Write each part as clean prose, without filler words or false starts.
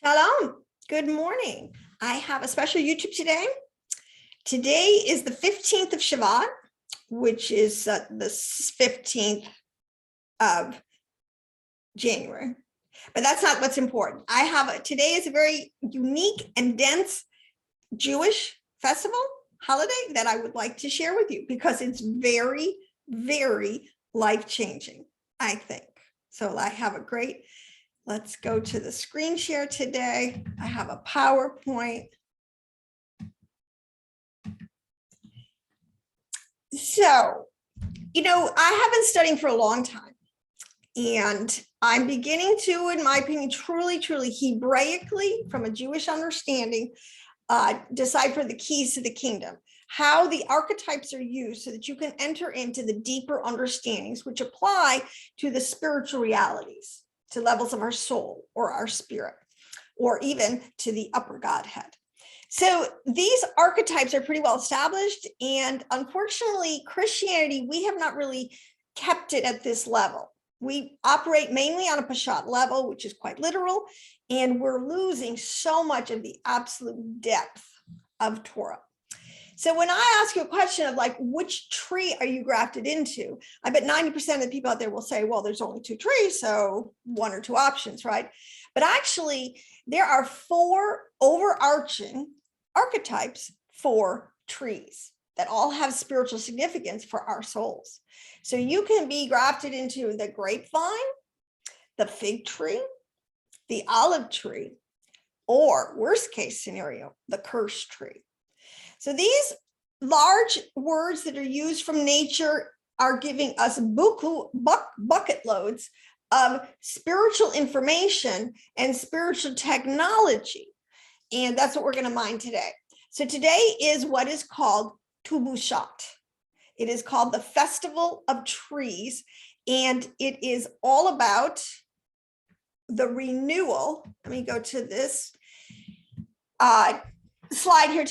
Shalom. Good morning. I have a special YouTube today. Today is the 15th of Shavat, which is the 15th of January. But that's not what's important. Today is a very unique and dense Jewish festival holiday that I would like to share with you because it's very, very life-changing, I think. So I have a great, let's go to the screen share today. I have a PowerPoint. So, I have been studying for a long time, and I'm beginning to, in my opinion, truly Hebraically, from a Jewish understanding, decipher the keys to the kingdom, how the archetypes are used so that you can enter into the deeper understandings which apply to the spiritual realities, to levels of our soul or our spirit, or even to the upper Godhead. So these archetypes are pretty well established, and unfortunately, Christianity, we have not really kept it at this level. We operate mainly on a Peshat level, which is quite literal, and we're losing so much of the absolute depth of Torah. So when I ask you a question of like, which tree are you grafted into? I bet 90% of the people out there will say, well, there's only two trees, so one or two options, right? But actually, there are four overarching archetypes for trees that all have spiritual significance for our souls. So you can be grafted into the grapevine, the fig tree, the olive tree, or worst case scenario, the curse tree. So these large words that are used from nature are giving us bucket loads of spiritual information and spiritual technology. And that's what we're going to mine today. So today is what is called Tu B'Shat. It is called the Festival of Trees, and it is all about the renewal. Let me go to this slide here.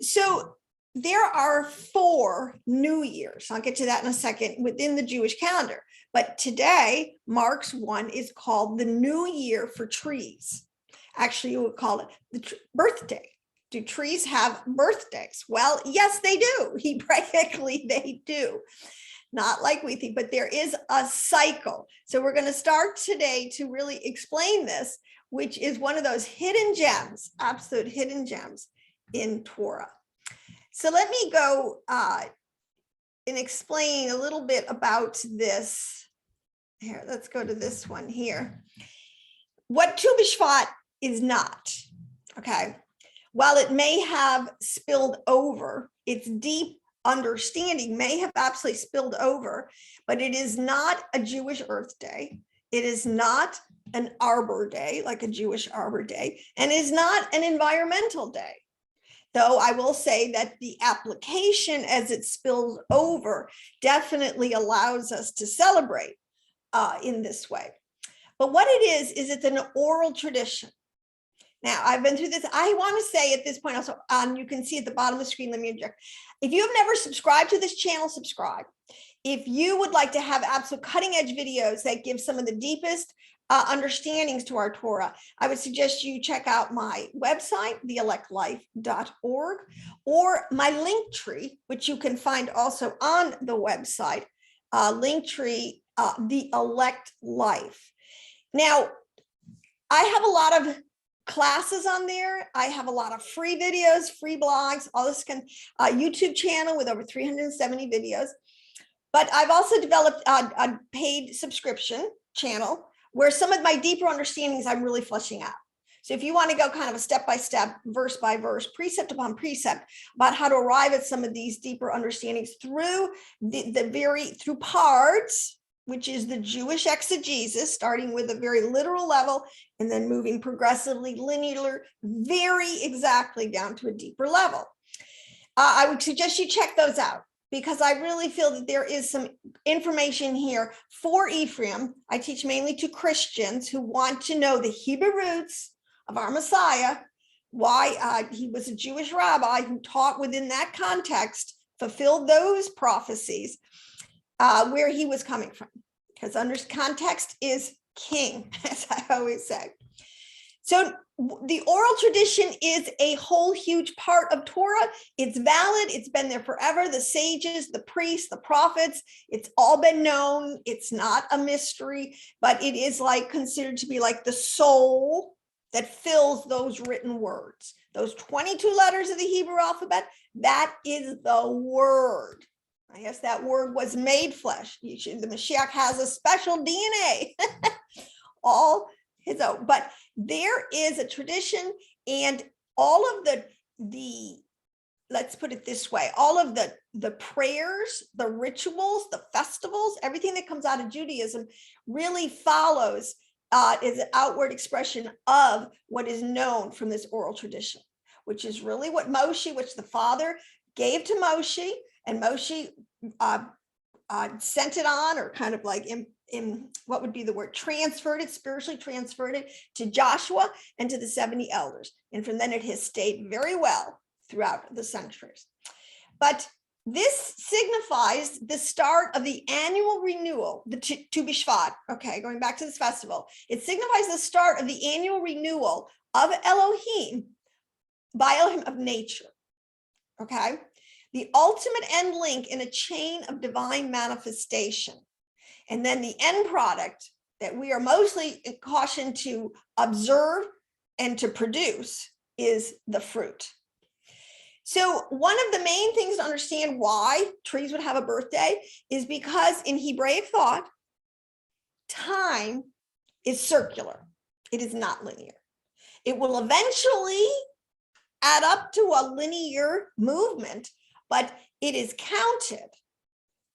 So there are 4 New Years. I'll get to that in a second within the Jewish calendar. But today marks one is called the New Year for trees. Actually, you would call it the birthday. Do trees have birthdays? Well, yes, they do. Hebraically, they do. Not like we think, but there is a cycle. So we're going to start today to really explain this, which is one of those hidden gems, absolute hidden gems in Torah. So let me go and explain a little bit about this. Here, let's go to this one here. What Tu B'Shvat is not, okay? While it may have spilled over, its deep understanding may have absolutely spilled over, but it is not a Jewish Earth Day. It is not an Arbor Day, like a Jewish Arbor Day, and is not an environmental day. Though I will say that the application as it spills over definitely allows us to celebrate in this way. But what it is it's an oral tradition. Now, I've been through this. I want to say at this point also, you can see at the bottom of the screen, let me inject. If you have never subscribed to this channel, subscribe. If you would like to have absolute cutting edge videos that give some of the deepest understandings to our Torah, I would suggest you check out my website, theelectlife.org, or my link tree, which you can find also on the website, link tree, The Elect Life. Now, I have a lot of classes on there. I have a lot of free videos, free blogs, all this YouTube channel with over 370 videos. But I've also developed a paid subscription channel where some of my deeper understandings I'm really fleshing out. So if you want to go kind of a step-by-step, verse-by-verse, precept upon precept about how to arrive at some of these deeper understandings through through parts, which is the Jewish exegesis, starting with a very literal level and then moving progressively linear, very exactly down to a deeper level. I would suggest you check those out because I really feel that there is some information here for Ephraim. I teach mainly to Christians who want to know the Hebrew roots of our Messiah, why he was a Jewish rabbi who taught within that context, fulfilled those prophecies, where he was coming from, because under context is king, as I always say. So the oral tradition is a whole huge part of Torah. It's valid. It's been there forever. The sages, the priests, the prophets, it's all been known. It's not a mystery, but it is like considered to be like the soul that fills those written words. Those 22 letters of the Hebrew alphabet, that is the word. I guess that word was made flesh. The Mashiach has a special DNA. All his own. But there is a tradition, and all of the let's put it this way, all of the prayers, the rituals, the festivals, everything that comes out of Judaism really follows is an outward expression of what is known from this oral tradition, which is really what Moshe, which the Father gave to Moshe, and Moshe sent it on, or kind of like in what would be the word, transferred it, spiritually transferred it to Joshua and to the 70 elders. And from then it has stayed very well throughout the centuries. But this signifies the start of the annual renewal, the Tu B'Shvat, okay, going back to this festival. It signifies the start of the annual renewal of Elohim, by Elohim, of nature, okay? The ultimate end link in a chain of divine manifestation. And then the end product that we are mostly cautioned to observe and to produce is the fruit. So one of the main things to understand why trees would have a birthday is because in Hebraic thought, time is circular. It is not linear. It will eventually add up to a linear movement, but it is counted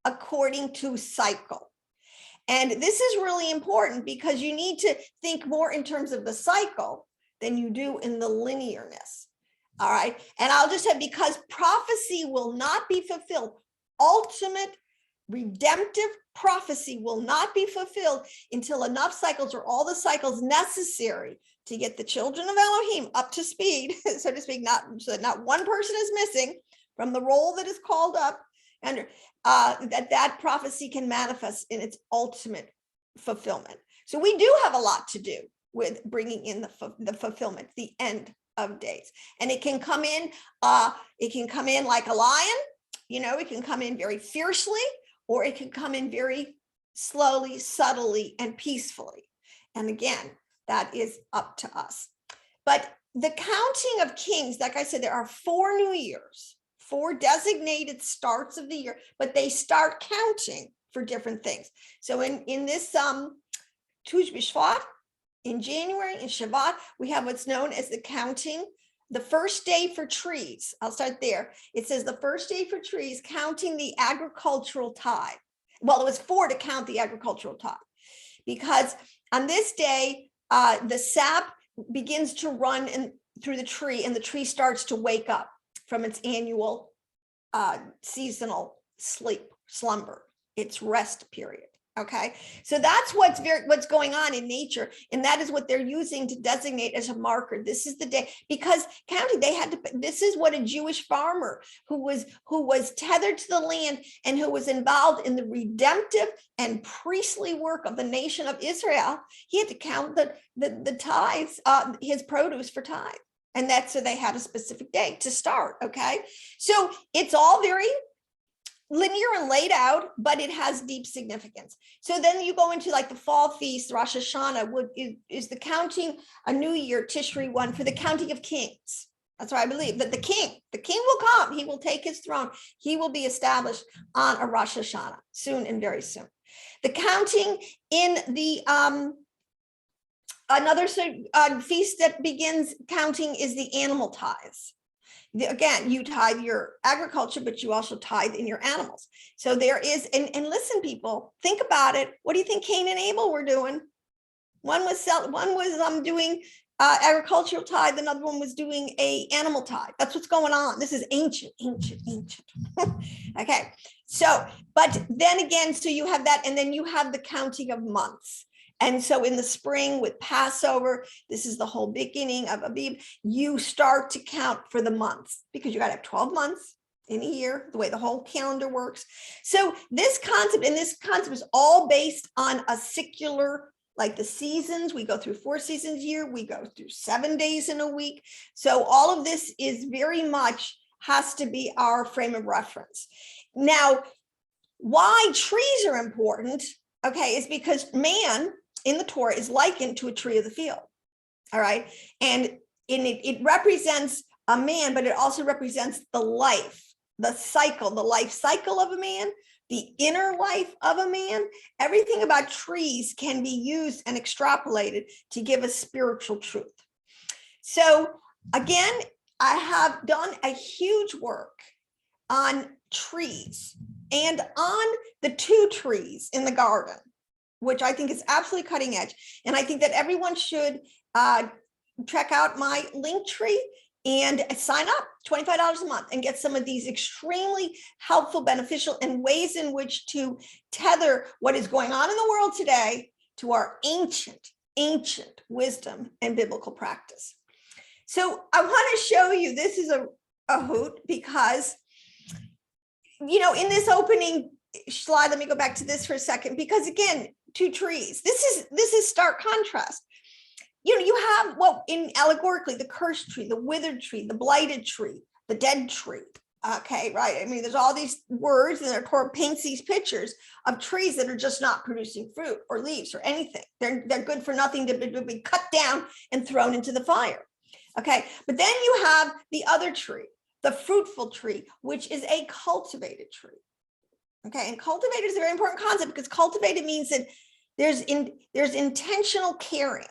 according to cycle. And this is really important because you need to think more in terms of the cycle than you do in the linearness. All right. And I'll just say, because prophecy will not be fulfilled, ultimate redemptive prophecy will not be fulfilled until enough cycles, or all the cycles necessary to get the children of Elohim up to speed, so to speak, so that not one person is missing from the roll that is called up, and that prophecy can manifest in its ultimate fulfillment. So we do have a lot to do with bringing in the fulfillment, the end of days. And it can come in like a lion, it can come in very fiercely, or it can come in very slowly, subtly, and peacefully. And again, that is up to us. But the counting of kings, like I said, there are 4 new years, 4 designated starts of the year, but they start counting for different things. So in this Tu B'Shvat, in January, in Shabbat, we have what's known as the counting, the first day for trees. I'll start there. It says the first day for trees, counting the agricultural tithe. Well, it was 4 to count the agricultural tithe, because on this day, the sap begins to run through the tree, and the tree starts to wake up from its annual seasonal slumber, its rest period. Okay, so that's what's going on in nature, and that is what they're using to designate as a marker. This is the day, because counting, this is what a Jewish farmer who was tethered to the land and who was involved in the redemptive and priestly work of the nation of Israel, he had to count the tithes, his produce for tithe. And so they had a specific day to start. Okay, so it's all very linear and laid out, but it has deep significance. So then you go into like the fall feast, Rosh Hashanah is the counting, a new year, Tishri 1, for the counting of kings. That's what I believe, that the king will come. He will take his throne. He will be established on a Rosh Hashanah soon, and very soon. The counting in the another feast that begins counting is the animal tithes. Again, you tithe your agriculture, but you also tithe in your animals. So there is, and listen, people, think about it. What do you think Cain and Abel were doing? One was doing agricultural tithe. Another one was doing a animal tithe. That's what's going on. This is ancient. Okay. So, but then again, so you have that, and then you have the counting of months. And so in the spring with Passover, this is the whole beginning of Abib, you start to count for the months, because you got to have 12 months in a year, the way the whole calendar works. So this concept is all based on a secular like the seasons. We go through 4 seasons a year. We go through 7 days in a week. So all of this is very much has to be our frame of reference. Now, why trees are important, okay, is because man in the Torah is likened to a tree of the field. All right. And it represents a man, but it also represents the life, the cycle, the life cycle of a man, the inner life of a man. Everything about trees can be used and extrapolated to give us spiritual truth. So again, I have done a huge work on trees and on the 2 trees in the garden, which I think is absolutely cutting edge. And I think that everyone should check out my link tree and sign up $25 a month and get some of these extremely helpful, beneficial, and ways in which to tether what is going on in the world today to our ancient wisdom and biblical practice. So I want to show you, this is a hoot because, you know, in this opening slide, let me go back to this for a second, because again, 2 trees, this is stark contrast. You know, you have, well, in allegorically, the cursed tree, the withered tree, the blighted tree, the dead tree. Okay, right. I mean, there's all these words, and the Torah paints these pictures of trees that are just not producing fruit or leaves or anything. They're good for nothing, to be cut down and thrown into the fire. Okay, but then you have the other tree, the fruitful tree, which is a cultivated tree. Okay, and cultivated is a very important concept, because cultivated means that there's intentional caring.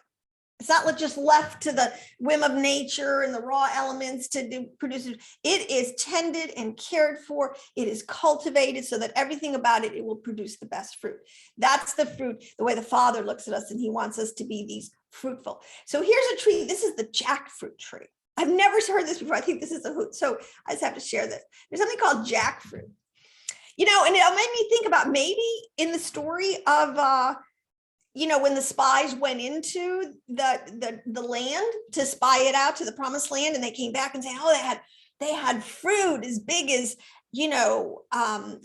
It's not just left to the whim of nature and the raw elements to produce it. It is tended and cared for. It is cultivated so that everything about it will produce the best fruit. That's the fruit, the way the Father looks at us, and he wants us to be these fruitful. So here's a tree. This is the jackfruit tree. I've never heard this before. I think this is a hoot. So I just have to share this. There's something called jackfruit. You know, and it made me think about maybe in the story of you know, when the spies went into the land to spy it out to the promised land, and they came back and say, oh, they had fruit as big as, you know,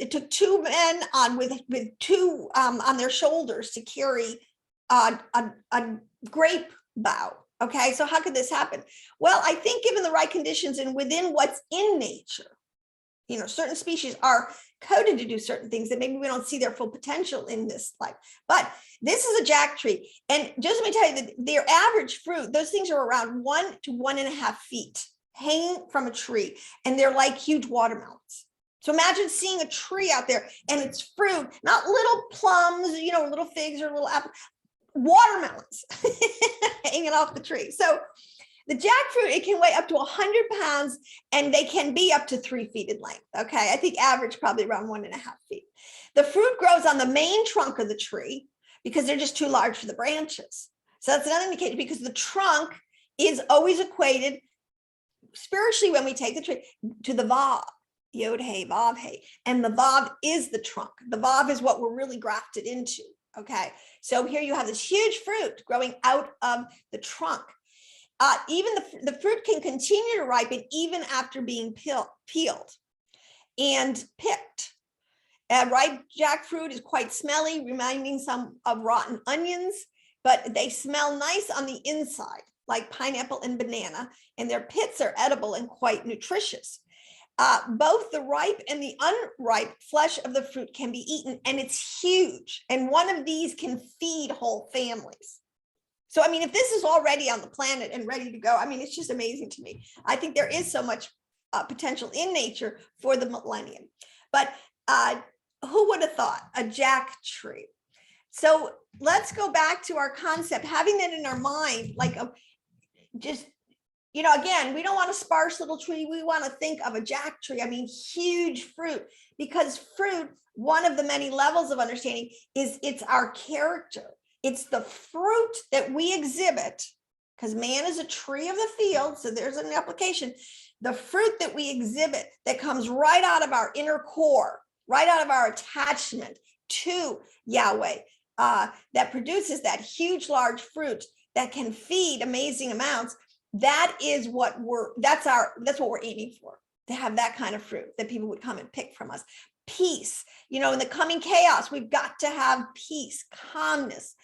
it took 2 men with 2 on their shoulders to carry a grape bough. Okay, so how could this happen? Well, I think given the right conditions and within what's in nature, you know, certain species are coded to do certain things that maybe we don't see their full potential in this life. But this is a jack tree. And just let me tell you that their average fruit, those things are around 1 to 1.5 feet hanging from a tree. And they're like huge watermelons. So imagine seeing a tree out there and it's fruit, not little plums, you know, little figs or little apples, watermelons hanging off the tree. So the jackfruit, it can weigh up to 100 pounds, and they can be up to 3 feet in length. Okay, I think average probably around 1.5 feet. The fruit grows on the main trunk of the tree because they're just too large for the branches. So that's another indication, because the trunk is always equated spiritually when we take the tree to the vav, yod hey, vav hey, and the vav is the trunk. The vav is what we're really grafted into. Okay, so here you have this huge fruit growing out of the trunk. Even the fruit can continue to ripen even after being peeled and picked. Ripe jackfruit is quite smelly, reminding some of rotten onions, but they smell nice on the inside, like pineapple and banana, and their pits are edible and quite nutritious. Both the ripe and the unripe flesh of the fruit can be eaten, and it's huge. And one of these can feed whole families. So, I mean, if this is already on the planet and ready to go, I mean, it's just amazing to me. I think there is so much potential in nature for the millennium. But who would have thought a jack tree? So let's go back to our concept, having that in our mind, like just, you know, again, we don't want a sparse little tree. We want to think of a jack tree. I mean, huge fruit, because fruit, one of the many levels of understanding, is it's our character. It's the fruit that we exhibit, because man is a tree of the field. So there's an application. The fruit that we exhibit that comes right out of our inner core, right out of our attachment to Yahweh, that produces that huge, large fruit that can feed amazing amounts. That is what that's what we're aiming for, to have that kind of fruit that people would come and pick from us. Peace, you know, in the coming chaos, we've got to have peace, calmness,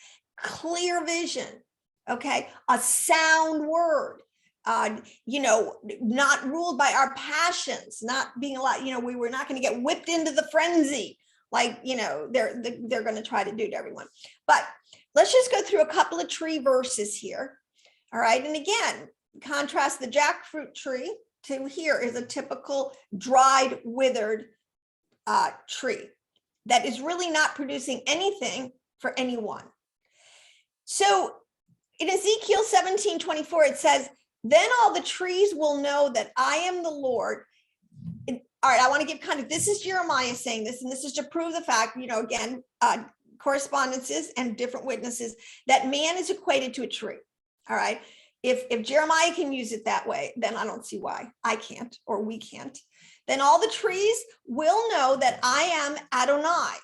clear vision, okay, a sound word, not ruled by our passions, not being allowed, we were not going to get whipped into the frenzy like, they're going to try to do to everyone. But let's just go through a couple of tree verses here. All right. And again, contrast the jackfruit tree to here is a typical dried, withered tree that is really not producing anything for anyone. So in Ezekiel 17:24, it says, then all the trees will know that I am the Lord. And, all right, I want to give this is Jeremiah saying this, and this is to prove the fact, again, correspondences and different witnesses, that man is equated to a tree. All right. If Jeremiah can use it that way, then I don't see why I can't, or we can't. Then all the trees will know that I am Adonai,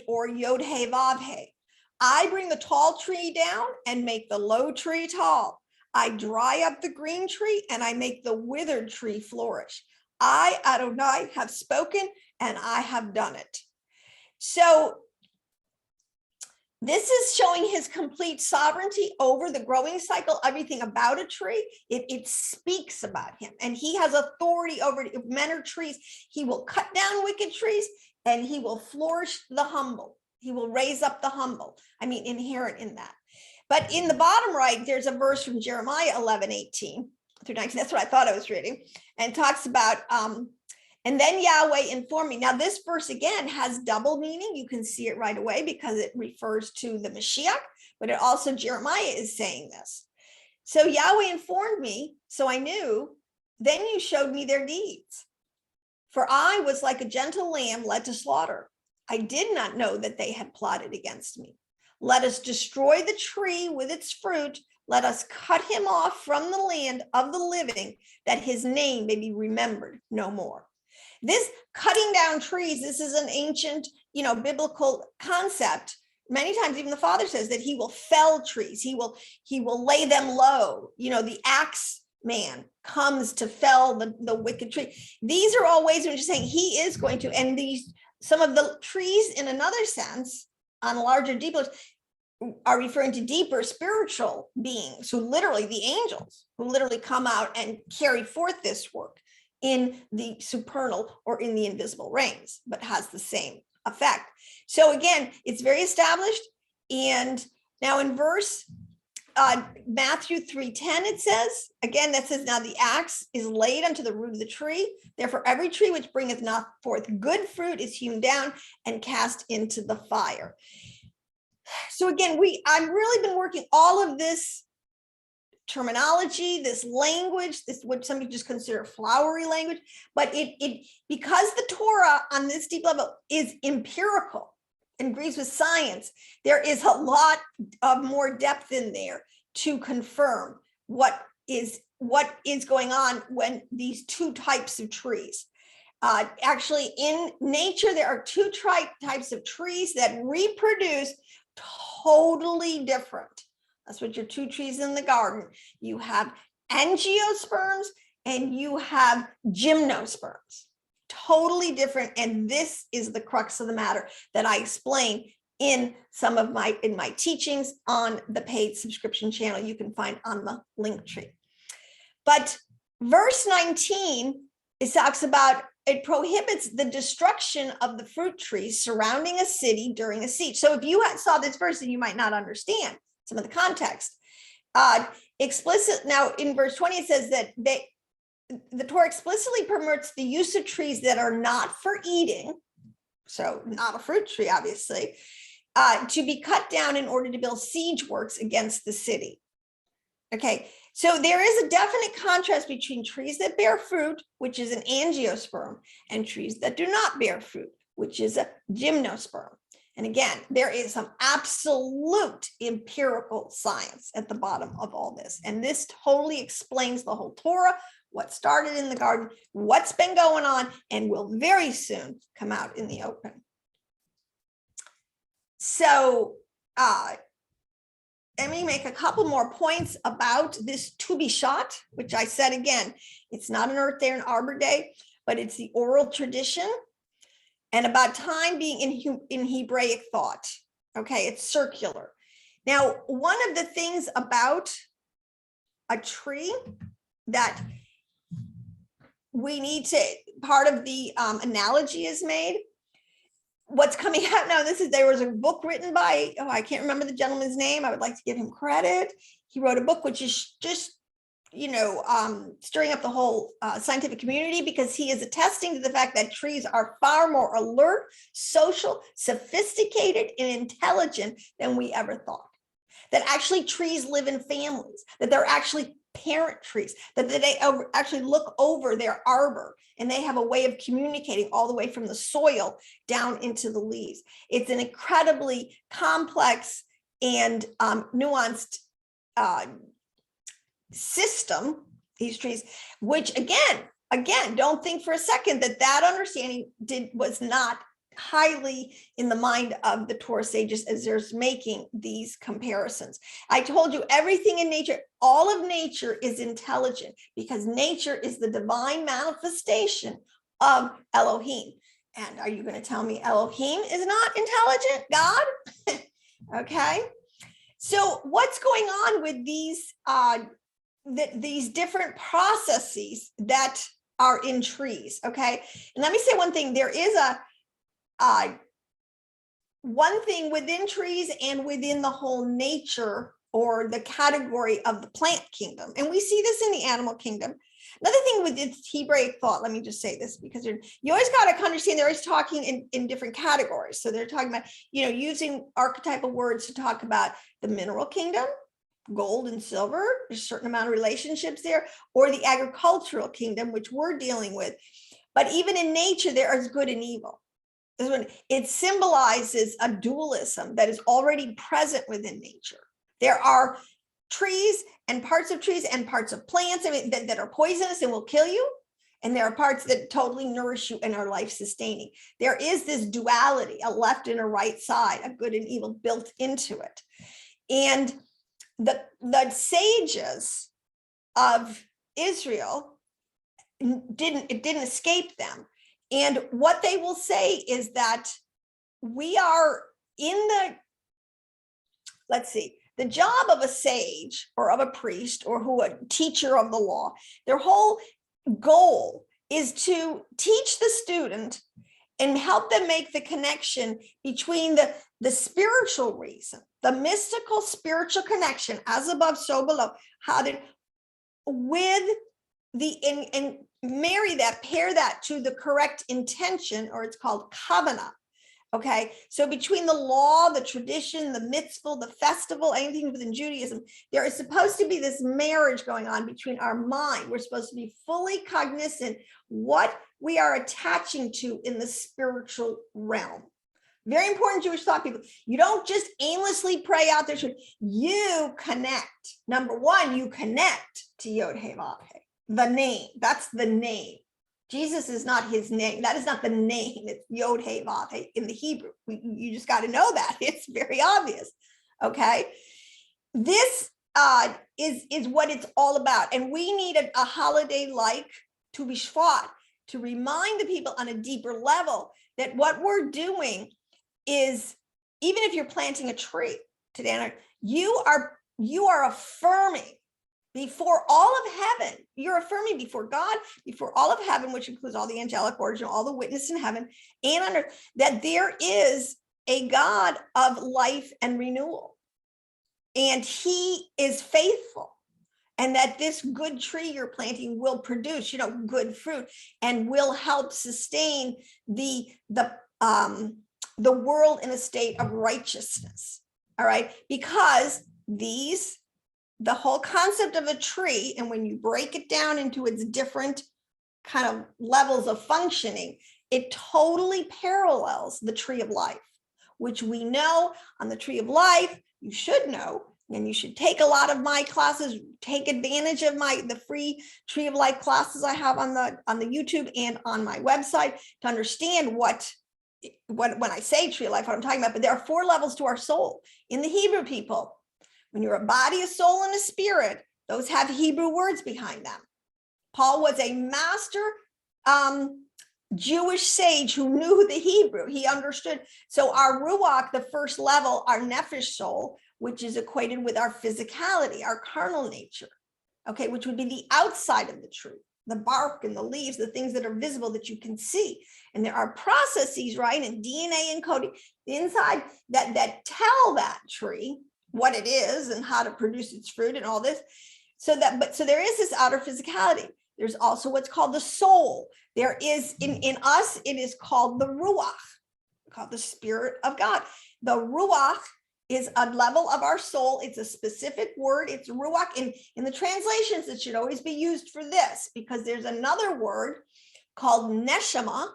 or Yod He Vav He. I bring the tall tree down and make the low tree tall. I dry up the green tree and I make the withered tree flourish. I, Adonai, have spoken and I have done it. So this is showing his complete sovereignty over the growing cycle, everything about a tree. It speaks about him, and he has authority over it. If men are trees, he will cut down wicked trees and he will flourish the humble. He will raise up the humble. Inherent in that. But in the bottom right, there's a verse from Jeremiah 11:18 through 19. That's what I thought I was reading. And talks about, and then Yahweh informed me. Now, this verse, again, has double meaning. You can see it right away because it refers to the Mashiach, but it also, Jeremiah is saying this. So Yahweh informed me, so I knew, then you showed me their deeds. For I was like a gentle lamb led to slaughter. I did not know that they had plotted against me. Let us destroy the tree with its fruit. Let us cut him off from the land of the living, that his name may be remembered no more. This cutting down trees, this is an ancient, biblical concept. Many times even the Father says that he will fell trees. He will lay them low. The axe man comes to fell the wicked tree. These are all ways in which he's saying he is going to, and some of the trees in another sense, on a larger, deeper, are referring to deeper spiritual beings who literally, the angels, who literally come out and carry forth this work in the supernal or in the invisible realms, but has the same effect. So again, it's very established. And now in verse Matthew 3:10, it says, again, that says, now the axe is laid unto the root of the tree. Therefore, every tree which bringeth not forth good fruit is hewn down and cast into the fire. So again, I've really been working all of this terminology, this language, this what some people just consider flowery language, but it because the Torah on this deep level is empirical and agrees with science, there is a lot of more depth in there to confirm what is going on when these two types of trees. Actually, in nature, there are two types of trees that reproduce totally different. That's what your two trees in the garden. You have angiosperms and you have gymnosperms. Totally different. And this is the crux of the matter that I explain in some of my teachings on the paid subscription channel you can find on the link tree. But verse 19, it talks about, it prohibits the destruction of the fruit trees surrounding a city during a siege. So if you saw this verse, then you might not understand some of the context. Explicit. Now in verse 20, it says that the Torah explicitly permits the use of trees that are not for eating, so not a fruit tree, obviously, to be cut down in order to build siege works against the city. Okay, so there is a definite contrast between trees that bear fruit, which is an angiosperm, and trees that do not bear fruit, which is a gymnosperm. And again, there is some absolute empirical science at the bottom of all this. And this totally explains the whole Torah, what started in the garden, what's been going on, and will very soon come out in the open. So let me make a couple more points about this to be shot, which I said again, it's not an Earth Day or an Arbor Day, but it's the oral tradition. And about time being in Hebraic thought. Okay, it's circular. Now, one of the things about a tree that we need to, part of the analogy is made. What's coming out now, there was a book written by, I can't remember the gentleman's name. I would like to give him credit. He wrote a book which is just, stirring up the whole scientific community, because he is attesting to the fact that trees are far more alert, social, sophisticated, and intelligent than we ever thought. That actually trees live in families, that they're actually parent trees, that they actually look over their arbor, and they have a way of communicating all the way from the soil down into the leaves. It's an incredibly complex and nuanced system, these trees, which again, don't think for a second that understanding was not highly in the mind of the Torah sages as they're making these comparisons. I told you everything in nature, all of nature is intelligent, because nature is the divine manifestation of Elohim. And are you going to tell me Elohim is not intelligent? God? Okay. So what's going on with these different processes that are in trees? Okay. And let me say one thing. There is one thing within trees and within the whole nature, or the category of the plant kingdom. And we see this in the animal kingdom. Another thing with its Hebraic thought, let me just say this, because you always got to understand they're always talking in different categories. So they're talking about, using archetypal words to talk about the mineral kingdom, gold and silver, there's a certain amount of relationships there, or the agricultural kingdom, which we're dealing with. But even in nature, there is good and evil. It symbolizes a dualism that is already present within nature. There are trees and parts of plants that are poisonous and will kill you. And there are parts that totally nourish you and are life-sustaining. There is this duality, a left and a right side, a good and evil built into it. And the sages of Israel didn't escape them. And what they will say is that we are in the job of a sage or of a priest or a teacher of the law, their whole goal is to teach the student and help them make the connection between the spiritual reason, the mystical spiritual connection, as above, so below, with and marry that, pair that to the correct intention, or it's called Kavanah. Okay, so between the law, the tradition, the mitzvah, the festival, anything within Judaism, there is supposed to be this marriage going on between our mind. We're supposed to be fully cognizant what we are attaching to in the spiritual realm. Very important Jewish thought, people. You don't just aimlessly pray out there. You connect. Number one, you connect to Yod He Vav He. The name, that's the name. Jesus is not his name. That is not the name. It's Yod He Vav He in the Hebrew. You just got to know that. It's very obvious. Okay. This is what it's all about. And we need a holiday like Tu B'Shvat to remind the people on a deeper level that what we're doing is, even if you're planting a tree today, you are affirming before all of heaven. You're affirming before God, before all of heaven, which includes all the angelic origin, all the witness in heaven and on earth, that there is a God of life and renewal. And he is faithful. And that this good tree you're planting will produce, good fruit, and will help sustain the world in a state of righteousness. All right, because the whole concept of a tree, and when you break it down into its different kind of levels of functioning, it totally parallels the tree of life, which we know on the tree of life, you should know, and you should take a lot of my classes, take advantage of the free tree of life classes I have on the YouTube and on my website to understand what when I say tree of life, what I'm talking about. But there are 4 levels to our soul in the Hebrew people. When you're a body, a soul, and a spirit, those have Hebrew words behind them. Paul was a master Jewish sage who knew the Hebrew. He understood. So our ruach, the first level, our nephesh soul, which is equated with our physicality, our carnal nature, okay, which would be the outside of the tree, the bark and the leaves, the things that are visible that you can see. And there are processes, right, and DNA encoding inside that tell that tree what it is and how to produce its fruit and all this. So there is this outer physicality. There's also what's called the soul. There is in us, it is called the ruach, called the spirit of God. The ruach is a level of our soul. It's a specific word. It's ruach. In the translations, it should always be used for this, because there's another word called neshama,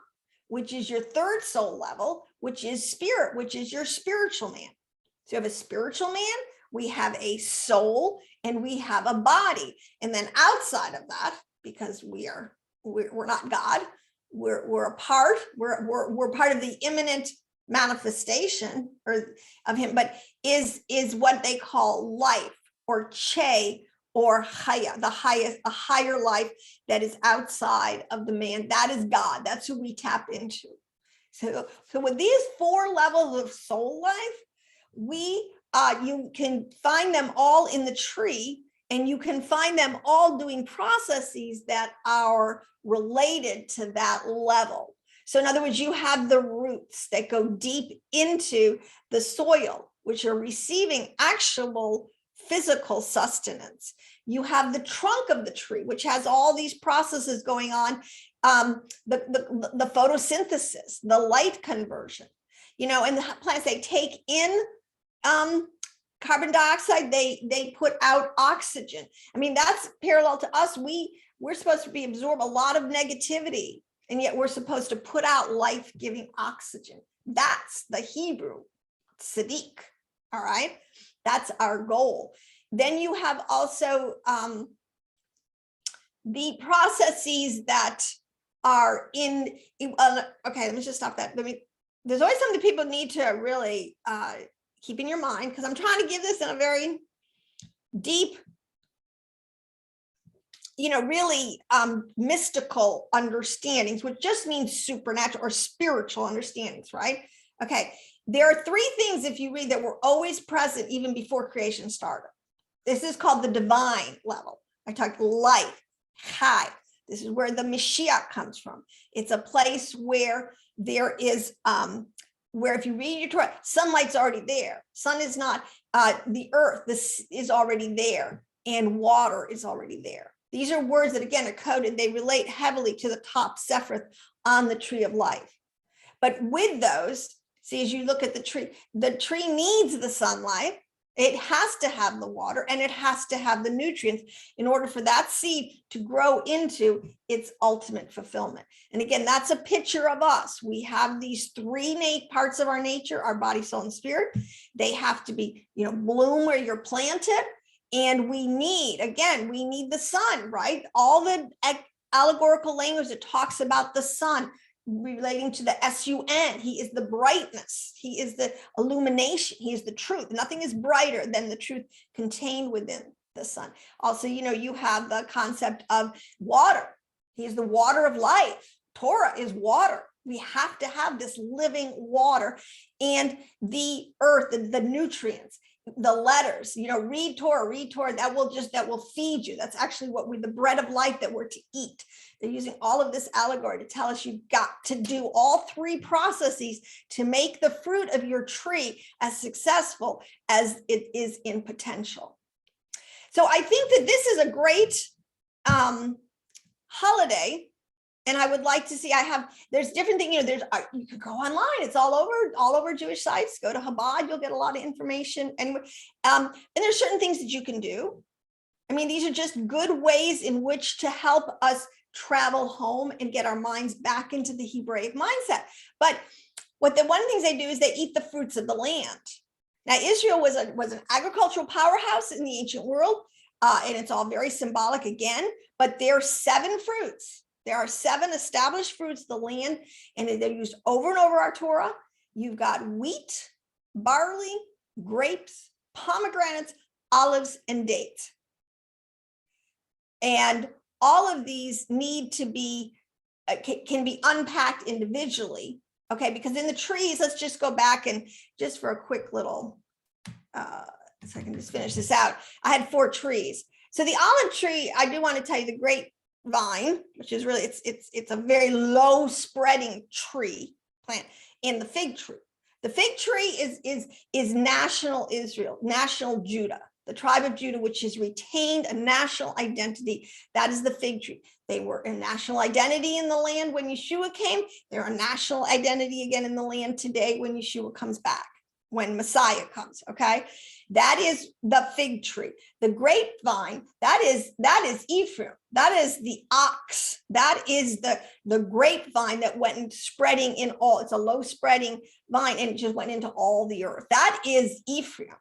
which is your third soul level, which is spirit, which is your spiritual man. So you have a spiritual man, we have a soul, and we have a body. And then outside of that, because we're not God, we're a part, we're part of the immanent manifestation of him, but is what they call life, or che, or haya, a higher life that is outside of the man. That is God. That's who we tap into. So with these 4 levels of soul life, you can find them all in the tree, and you can find them all doing processes that are related to that level. So in other words, you have the roots that go deep into the soil, which are receiving actual physical sustenance. You have the trunk of the tree, which has all these processes going on, the photosynthesis, the light conversion, and the plants, they take in carbon dioxide, they put out oxygen. I mean, that's parallel to us. We're supposed to be absorb a lot of negativity, and yet we're supposed to put out life-giving oxygen. That's the Hebrew tzaddik. All right, that's our goal. Then you have also the processes that are in. Okay, let me just stop that. There's always something people need to really keep in your mind, because I'm trying to give this in a very deep, really mystical understandings, which just means supernatural or spiritual understandings, right? Okay, there are 3 things, if you read, that were always present even before creation started. This is called the divine level. I talked life, chai. This is where the Mashiach comes from. It's a place where there is, where if you read your Torah, sunlight's already there. Sun is not, the earth, this is already there, and water is already there. These are words that, again, are coded. They relate heavily to the top Sefiroth on the tree of life. But with those, see, as you look at the tree needs the sunlight. It has to have the water, and it has to have the nutrients in order for that seed to grow into its ultimate fulfillment. And again, that's a picture of us. We have these 3 parts of our nature, our body, soul, and spirit. They have to be, bloom where you're planted. And we need the sun, right? All the allegorical language that talks about the sun relating to the sun. He is the brightness. He is the illumination. He is the truth. Nothing is brighter than the truth contained within the sun. Also, you have the concept of water. He is the water of life. Torah is water. We have to have this living water, and the earth, the nutrients, the letters, read Torah, that will feed you. That's actually the bread of life that we're to eat. They're using all of this allegory to tell us you've got to do all 3 processes to make the fruit of your tree as successful as it is in potential. So I think that this is a great holiday. And I would like to see, there's different things, you could go online. It's all over Jewish sites. Go to Chabad, you'll get a lot of information anyway. And there's certain things that you can do. I mean, these are just good ways in which to help us travel home and get our minds back into the Hebraic mindset. But one of the things they do is they eat the fruits of the land. Now, Israel was an agricultural powerhouse in the ancient world, and it's all very symbolic again, but there are 7 fruits. There are 7 established fruits of the land, and they're used over and over our Torah. You've got wheat, barley, grapes, pomegranates, olives, and dates. And all of these need to be, can be unpacked individually, okay? Because in the trees, let's just go back and just for a quick little so I can just finish this out. I had 4 trees. So the olive tree, I do want to tell you the grapevine, which is really, it's a very low spreading tree plant, and the fig tree. The fig tree is national Israel, national Judah, the tribe of Judah, which has retained a national identity. That is the fig tree. They were a national identity in the land when Yeshua came. They're a national identity again in the land today when Yeshua comes back, when Messiah comes, okay? That is the fig tree. The grapevine, that is Ephraim. That is the ox. That is the grapevine that went spreading in all. It's a low spreading vine, and it just went into all the earth. That is Ephraim.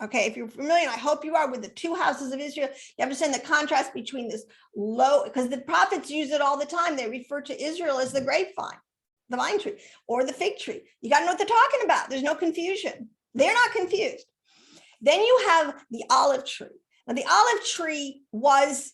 Okay, if you're familiar, and I hope you are, with the 2 houses of Israel, you understand the contrast between this low, because the prophets use it all the time. They refer to Israel as the grapevine, the vine tree, or the fig tree. You got to know what they're talking about. There's no confusion. They're not confused. Then you have the olive tree. Now, the olive tree was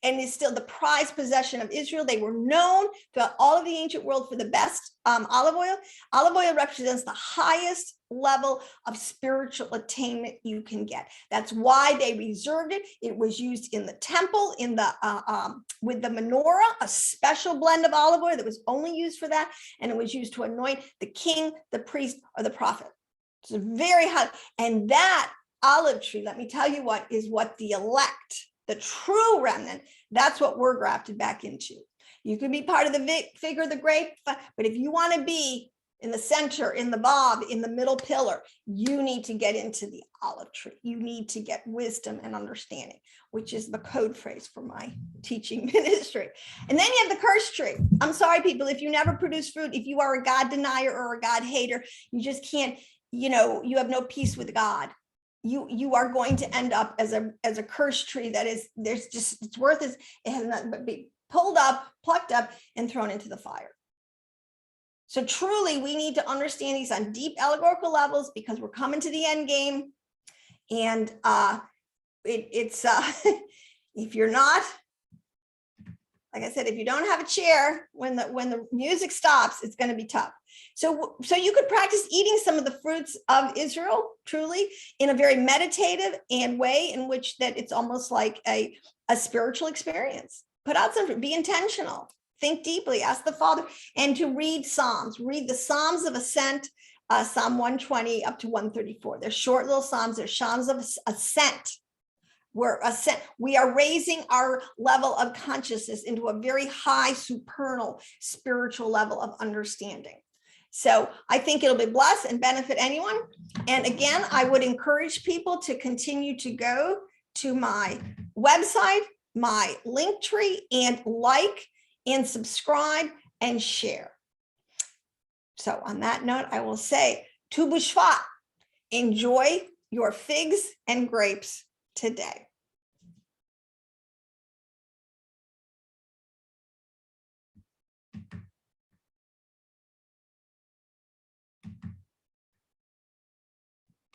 and is still the prized possession of Israel. They were known throughout all of the ancient world for the best olive oil. Olive oil represents the highest level of spiritual attainment you can get. That's why they reserved it. It was used in the temple, in the with the menorah, a special blend of olive oil that was only used for that, and it was used to anoint the king, the priest, or the prophet. It's very high, and that olive tree, let me tell you what, is what the elect, the true remnant, that's what we're grafted back into. You can be part of the fig or the grape, but if you want to be in the center, in the bob, in the middle pillar, you need to get into the olive tree. You need to get wisdom and understanding, which is the code phrase for my teaching ministry. And then you have the curse tree. I'm sorry, people, if you never produce fruit, if you are a God denier or a God hater, you just can't, you have no peace with God. You are going to end up as a cursed tree that is, there's just, its worth is, it has nothing but be pulled up, plucked up, and thrown into the fire. So truly, we need to understand these on deep allegorical levels, because we're coming to the end game. And it's if you're not, like I said, if you don't have a chair when the music stops, it's going to be tough. So you could practice eating some of the fruits of Israel, truly, in a very meditative and way in which that it's almost like a spiritual experience. Put out some fruit, be intentional, think deeply, ask the Father, and to read Psalms. Read the Psalms of Ascent, Psalm 120 up to 134. They're short little Psalms. They're Psalms of Ascent. We are raising our level of consciousness into a very high, supernal, spiritual level of understanding. So I think it'll be blessed and benefit anyone. And again, I would encourage people to continue to go to my website, my link tree, and like and subscribe and share. So on that note, I will say, Tu B'Shvat, enjoy your figs and grapes today.